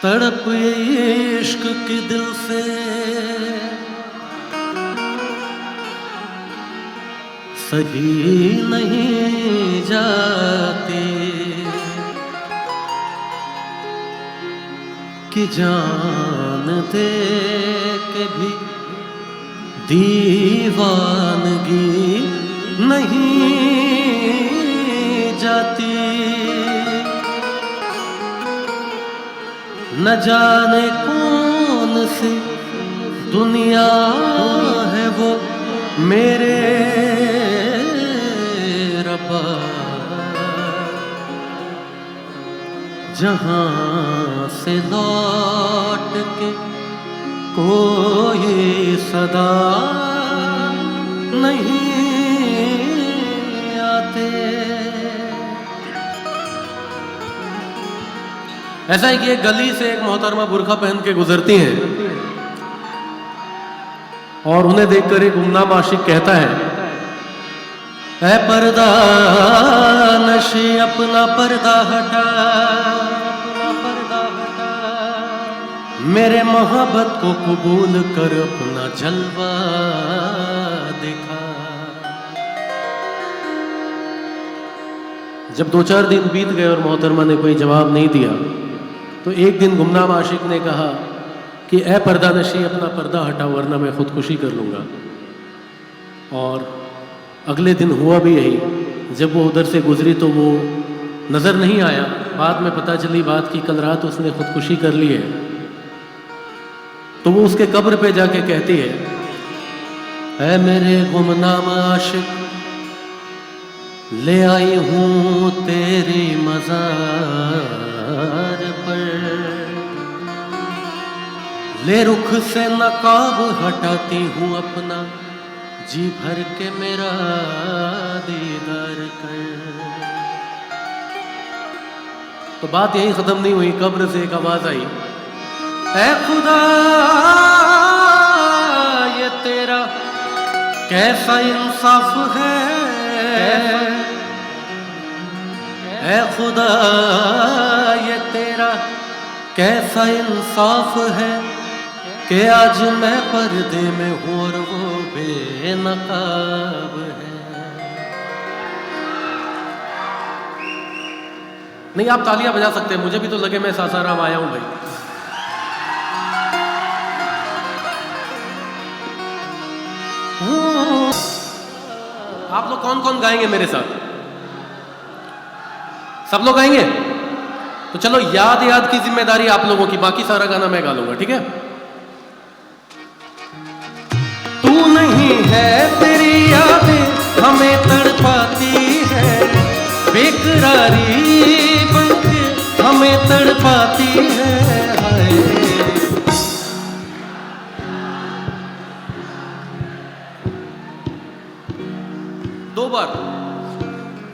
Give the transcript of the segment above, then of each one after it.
तड़प ये इश्क के दिल से सही नहीं जाती कि जान दे के भी दीवानगी नहीं जाती। न जाने कौन सी दुनिया है वो मेरे रब्बा, जहां से लौट के कोई सदा नहीं आते। ऐसा है कि एक गली से एक मोहतरमा बुर्खा पहन के गुजरती हैं और उन्हें देखकर एक गुमनाम आशिक कहता है, ऐ पर्दा नशी अपना पर्दा हटा, अपना पर्दा हटा, मेरे मोहब्बत को कबूल कर अपना जलवा दिखा। जब 2-4 दिन बीत गए और मोहतरमा ने कोई जवाब नहीं दिया तो एक दिन गुमनाम आशिक ने कहा कि ऐ पर्दा नशी अपना पर्दा हटा वरना मैं खुदकुशी कर लूँगा। और अगले दिन हुआ भी यही। जब वो उधर से गुजरी तो वो नज़र नहीं आया। बाद में पता चली बात कि कल रात उसने खुदकुशी कर ली है। तो वो उसके कब्र पे जाके कहती है, ऐ मेरे गुमनाम आशिक ले आई हूँ तेरी मज़ार पर, ले रुख से नकाब हटाती हूँ अपना, जी भर के मेरा दीदार कर। तो बात यही खत्म नहीं हुई। कब्र से एक आवाज आई, ऐ खुदा ये तेरा कैसा इंसाफ है, ऐ खुदा ये तेरा कैसा इंसाफ है कि आज मैं पर्दे में हूँ और वो बेनकाब है। नहीं, आप तालियां बजा सकते हैं, मुझे भी तो लगे मैं सासाराम आया हूं भाई। आप लोग कौन कौन गाएंगे मेरे साथ? सब लोग गाएंगे? तो चलो, याद याद की जिम्मेदारी आप लोगों की, बाकी सारा गाना मैं गा लूंगा, ठीक है? तू नहीं है तेरी यादें हमें तड़पाती है, बेकरारी बनके हमें तड़पाती है। हाय दो बार।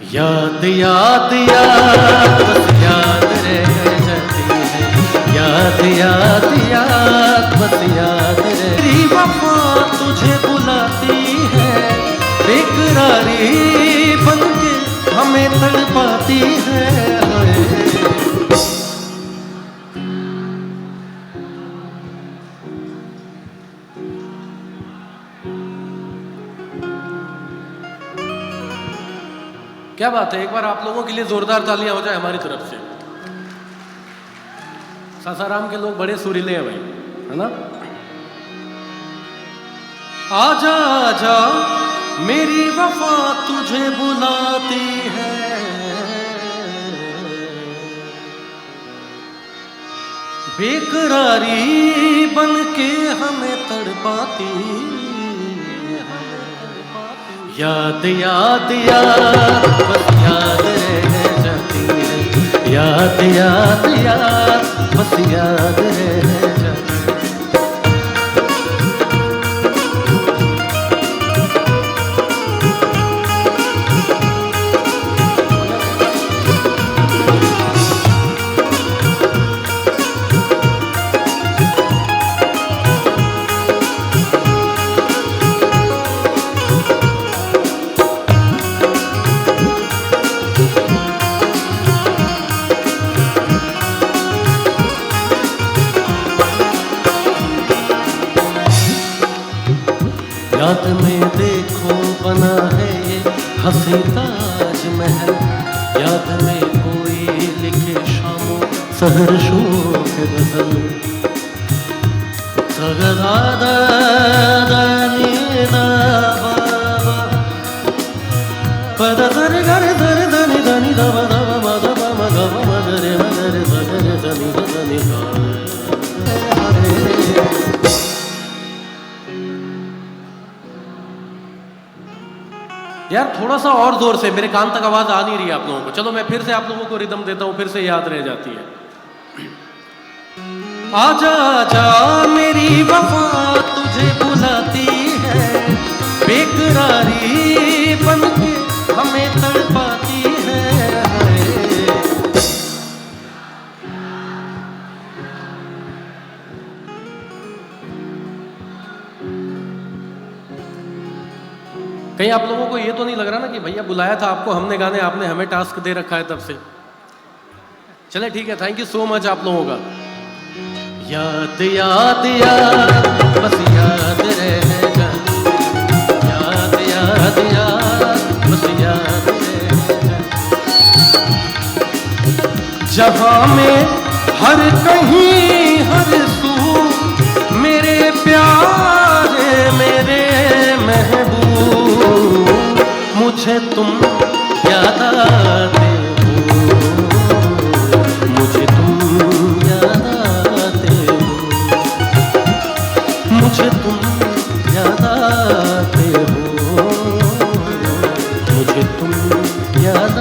याद याद याद बस याद रह जाती है, याद याद याद बस याद रह। तेरी वफा तुझे बुलाती है, बेकरारी बनके हमें तड़पाती है। क्या बात है, एक बार आप लोगों के लिए जोरदार तालियां हो जाए हमारी तरफ से। सासाराम के लोग बड़े सुरीले हैं भाई, है ना? आजा आजा मेरी वफा तुझे बुलाती है, बेकरारी बनके हमें तड़पाती है। याद याद याद बस याद रह जाती है, याद याद याद बस याद रह जाती है। याद में देखो बना है ये हंसी ताजमहल, याद में कोई लिखे शामों सहर शोक गजल। सगदादा दानी दा बाबा पद दर गर दर दनि दनि दा दा मा दा मा गा मा गा रे दनि दनि गा। यार थोड़ा सा और जोर से, मेरे कान तक आवाज आ नहीं रही आप लोगों को। चलो मैं फिर से आप लोगों को रिदम देता हूं, फिर से याद रह जाती है। आजा आजा मेरी वफा तुझे बुलाती है, बेकरारी बनके हमें तड़पाती है। कहीं आप लोगों को ये तो नहीं लग रहा ना कि भैया बुलाया था आपको हमने गाने, आपने हमें टास्क दे रखा है तब से। चले ठीक है, थैंक यू सो मच आप लोगों का। याद याद याद बस याद रहेगा, याद याद याद बस याद रहेगा। जहां में हर कहीं हर सू मेरे प्यारे मेरे महबूब, मुझे तुम याद आते हो, मुझे तुम याद आते हो, मुझे तुम याद आते हो, मुझे तुम याद